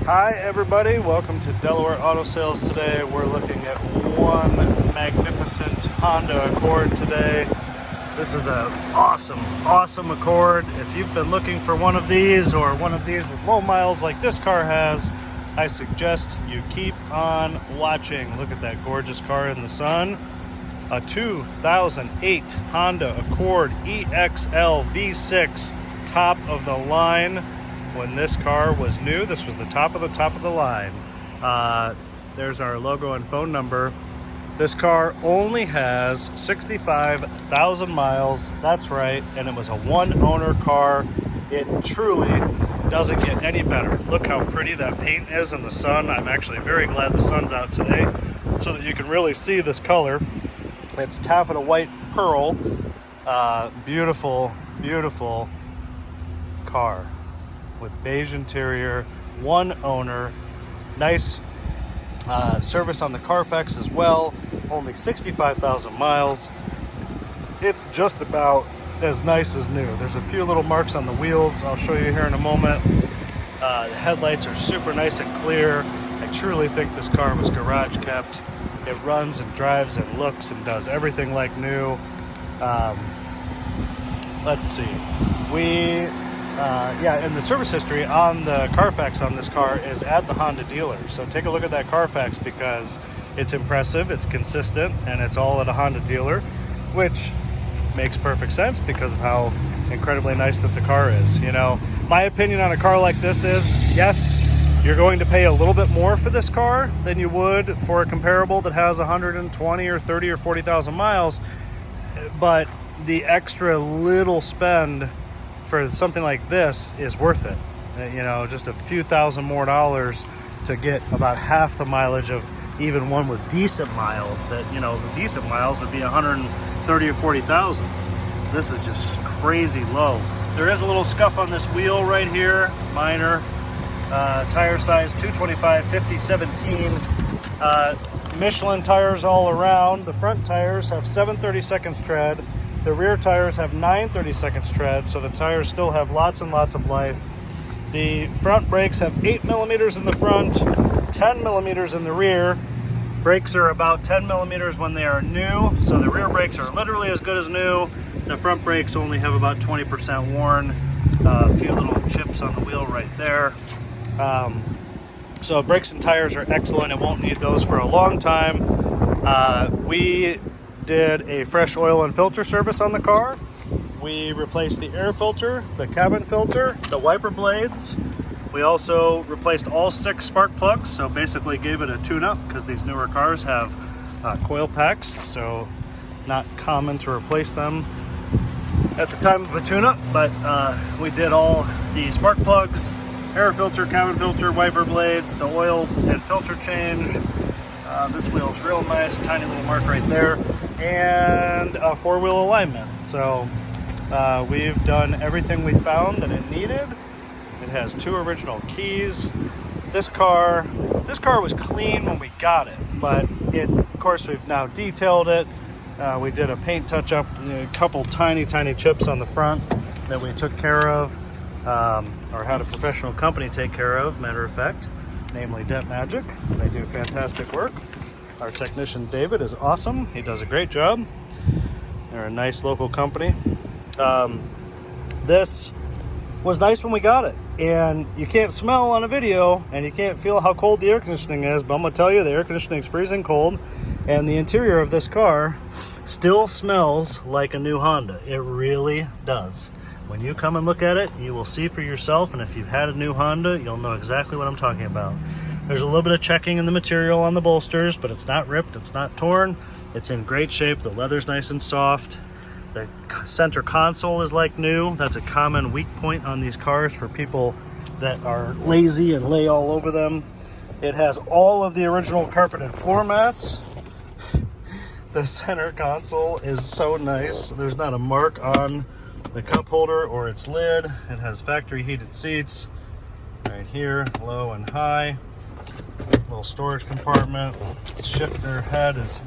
Hi everybody, welcome to Delaware Auto Sales. Today we're looking at one magnificent Honda Accord today. This is an awesome Accord. If you've been looking for one of these or one of these with low miles like this car has, I suggest you keep on watching. Look at that gorgeous car in the sun. A 2008 Honda Accord EXL V6, top of the line. When this car was new, this was the top of the line. There's our logo and phone number. This car only has 65,000 miles. That's right, and it was a one-owner car. It truly doesn't get any better. Look how pretty that paint is in the sun. I'm actually very glad the sun's out today so that you can really see this color. It's taffeta white pearl. Beautiful car with beige interior, one owner, nice service on the Carfax as well, only 65,000 miles. It's just about as nice as new. There's a few little marks on the wheels I'll show you here in a moment. The headlights are super nice and clear. I truly think this car was garage kept. It runs and drives and looks and does everything like new. Let's see. And the service history on the Carfax on this car is at the Honda dealer. So take a look at that Carfax because it's impressive, it's consistent, and it's all at a Honda dealer, which makes perfect sense because of how incredibly nice that the car is. You know, my opinion on a car like this is, yes, you're going to pay a little bit more for this car than you would for a comparable that has 120 or 30 or 40,000 miles, but the extra little spend for something like this is worth it. You know, just a few thousand more dollars to get about half the mileage of even one with decent miles. That, you know, the decent miles would be 130 or 40,000. This is just crazy low. There is a little scuff on this wheel right here, minor. Tire size 225 50 17. Michelin tires all around. The front tires have 7/32 tread. The rear tires have 9/32 tread, so the tires still have lots and lots of life. The front brakes have 8 millimeters in the front, 10 millimeters in the rear. Brakes are about 10 millimeters when they are new, so the rear brakes are literally as good as new. The front brakes only have about 20% worn. A few little chips on the wheel right there. So brakes and tires are excellent. It won't need those for a long time. We did a fresh oil and filter service on the car. We replaced the air filter, the cabin filter, the wiper blades. We also replaced all 6 spark plugs, so basically gave it a tune-up because these newer cars have coil packs, so not common to replace them at the time of a tune-up, but we did all the spark plugs, air filter, cabin filter, wiper blades, the oil and filter change. This wheel's real nice, tiny little mark right there, and a 4-wheel alignment. So we've done everything we found that it needed. It has 2 original keys. This car was clean when we got it, but of course we've now detailed it. We did a paint touch-up, a couple tiny chips on the front that we took care of, or had a professional company take care of, matter of fact, namely Dent Magic. They do fantastic work. Our technician David is awesome. He does a great job. They're a nice local company. This was nice when we got it, and you can't smell on a video and you can't feel how cold the air conditioning is, but I'm gonna tell you, the air conditioning is freezing cold, and the interior of this car still smells like a new Honda. It really does. When you come and look at it, you will see for yourself, and if you've had a new Honda, you'll know exactly what I'm talking about. There's a little bit of checking in the material on the bolsters, but it's not ripped, it's not torn. It's in great shape. The leather's nice and soft. The center console is like new. That's a common weak point on these cars for people that are lazy and lay all over them. It has all of the original carpeted floor mats. The center console is so nice. There's not a mark on the cup holder or its lid. It has factory heated seats right here, low and high. Little storage compartment. Shifter head is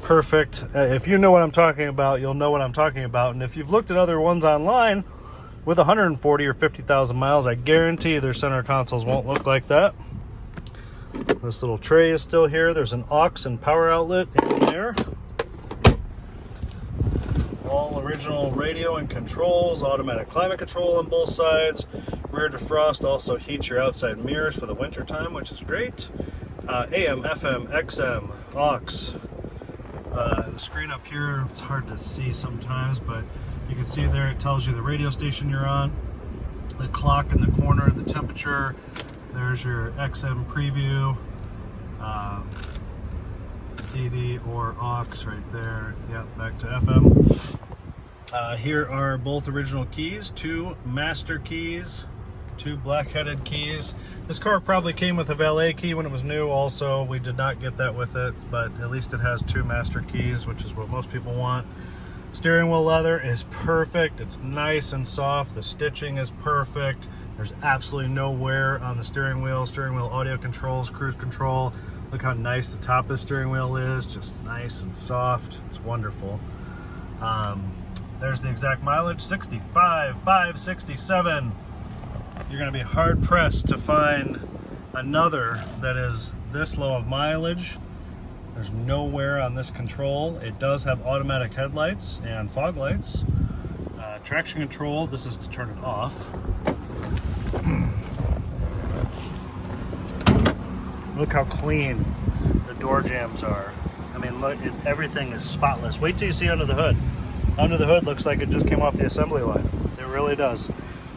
perfect. If you know what I'm talking about, you'll know what I'm talking about. And if you've looked at other ones online with 140 or 50,000 miles, I guarantee their center consoles won't look like that. This little tray is still here. There's an aux and power outlet in there. All original radio and controls, automatic climate control on both sides. Rear defrost also heats your outside mirrors for the winter time, which is great. AM, FM, XM, aux. The screen up here, it's hard to see sometimes, but you can see there it tells you the radio station you're on. The clock in the corner, the temperature. There's your XM preview. CD or aux right there. Yep, back to FM. Here are both original keys, 2 master keys, 2 black-headed keys. This car probably came with a valet key when it was new also. We did not get that with it, but at least it has 2 master keys, which is what most people want. Steering wheel leather is perfect. It's nice and soft. The stitching is perfect. There's absolutely no wear on the steering wheel. Steering wheel audio controls, cruise control. Look how nice the top of the steering wheel is. Just nice and soft. It's wonderful. There's the exact mileage, 65,567. You're going to be hard pressed to find another that is this low of mileage. There's no wear on this control. It does have automatic headlights and fog lights. Traction control, this is to turn it off. Look how clean the door jambs are. I mean, look, everything is spotless. Wait till you see under the hood. Under the hood looks like it just came off the assembly line. It really does.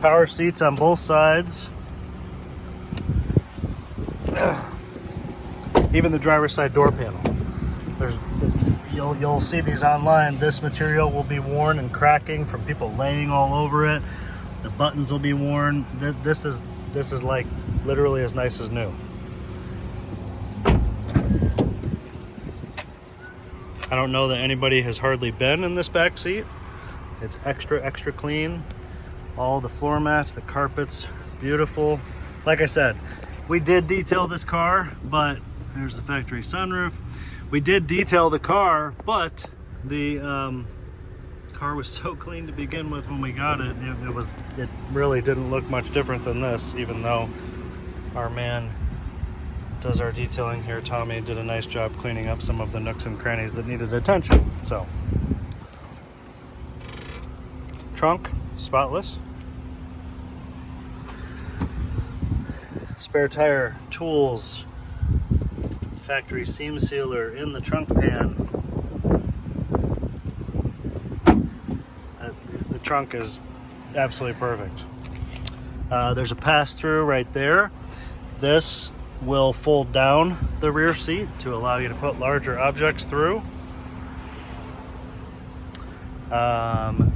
Power seats on both sides. Even the driver's side door panel. You'll see these online. This material will be worn and cracking from people laying all over it. The buttons will be worn. This is like literally as nice as new. I don't know that anybody has hardly been in this back seat. It's extra clean. All the floor mats, the carpets, beautiful. Like I said, we did detail this car, but there's the factory sunroof. We did detail the car, but the car was so clean to begin with when we got it. It really didn't look much different than this, even though our man does our detailing here, Tommy, did a nice job cleaning up some of the nooks and crannies that needed attention. So, trunk, spotless. Spare tire, tools, factory seam sealer in the trunk pan. The trunk is absolutely perfect. There's a pass-through right there. This will fold down the rear seat to allow you to put larger objects through.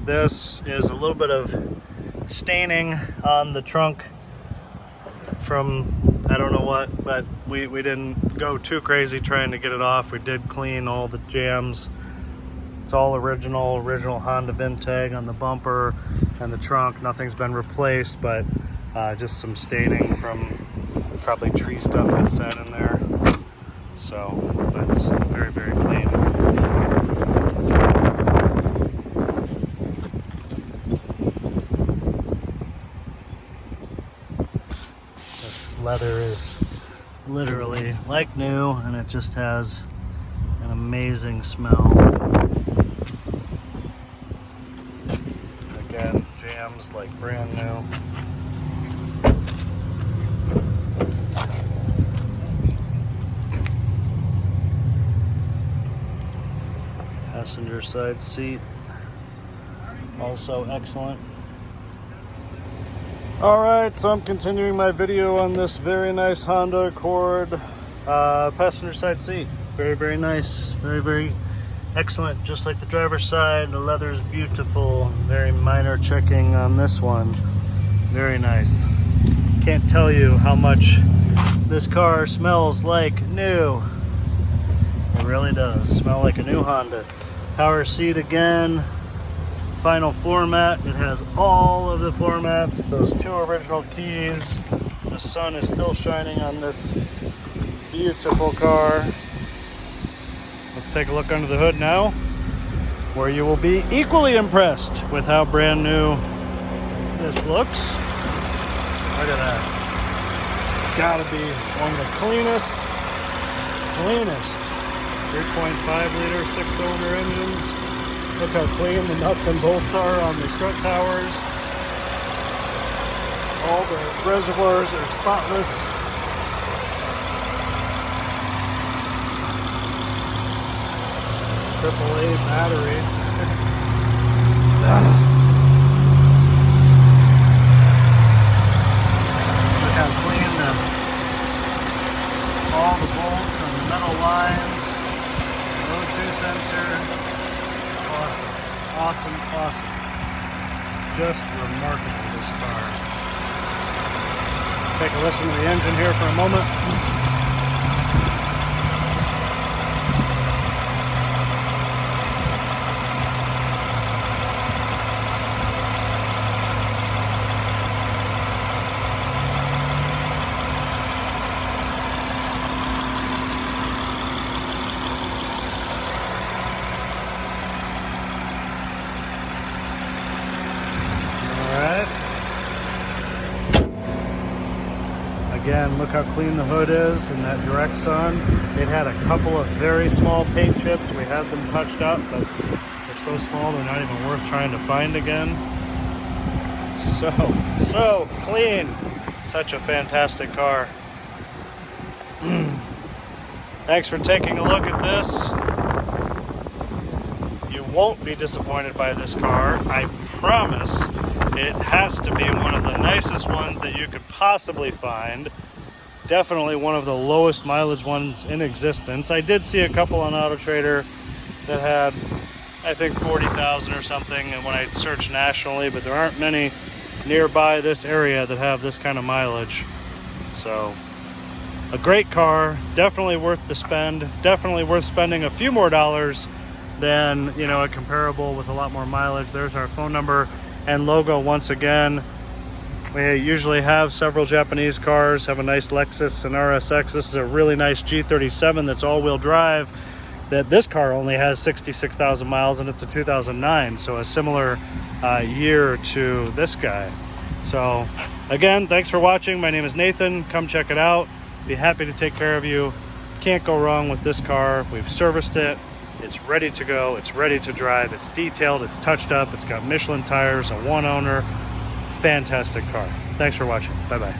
This is a little bit of staining on the trunk from I don't know what, but we didn't go too crazy trying to get it off. We did clean all the jams. It's all original Honda VIN tag on the bumper and the trunk. Nothing's been replaced, but just some staining from probably tree stuff that sat in there. So, but it's very clean. This leather is literally like new, and it just has an amazing smell. Again, jams like brand new. Passenger side seat, also excellent. Alright, so I'm continuing my video on this very nice Honda Accord passenger side seat. Very nice, very excellent, just like the driver's side. The leather's beautiful, very minor checking on this one. Very nice. Can't tell you how much this car smells like new. It really does smell like a new Honda. Power seat again, final floor mat. It has all of the floor mats, those 2 original keys. The sun is still shining on this beautiful car. Let's take a look under the hood now, where you will be equally impressed with how brand new this looks. Look at that. Gotta be one of the cleanest cleanest 3.5 liter 6-cylinder engines. Look how clean the nuts and bolts are on the strut towers. All the reservoirs are spotless. AAA battery. Look how clean all the bolts and the metal lines. O2 sensor. Awesome, awesome, awesome. Just remarkable, this car. Take a listen to the engine here for a moment. Again, look how clean the hood is in that direct sun. It had a couple of very small paint chips. We had them touched up, but they're so small they're not even worth trying to find again. So clean. Such a fantastic car. Thanks for taking a look at this. You won't be disappointed by this car. I promise. It has to be one of the nicest ones that you could possibly find. Definitely one of the lowest mileage ones in existence. I did see a couple on AutoTrader that had, I think, 40,000 or something, and when I searched nationally, but there aren't many nearby this area that have this kind of mileage. So, a great car, definitely worth the spend, definitely worth spending a few more dollars than, you know, a comparable with a lot more mileage. There's our phone number and logo once again. We usually have several Japanese cars, have a nice Lexus and RSX. This is a really nice G37 that's all-wheel drive. That this car only has 66,000 miles and it's a 2009, so a similar year to this guy. So again, thanks for watching. My name is Nathan. Come check it out. Be happy to take care of you. Can't go wrong with this car. We've serviced it. It's ready to go. It's ready to drive. It's detailed. It's touched up. It's got Michelin tires, a one owner. Fantastic car. Thanks for watching. Bye-bye.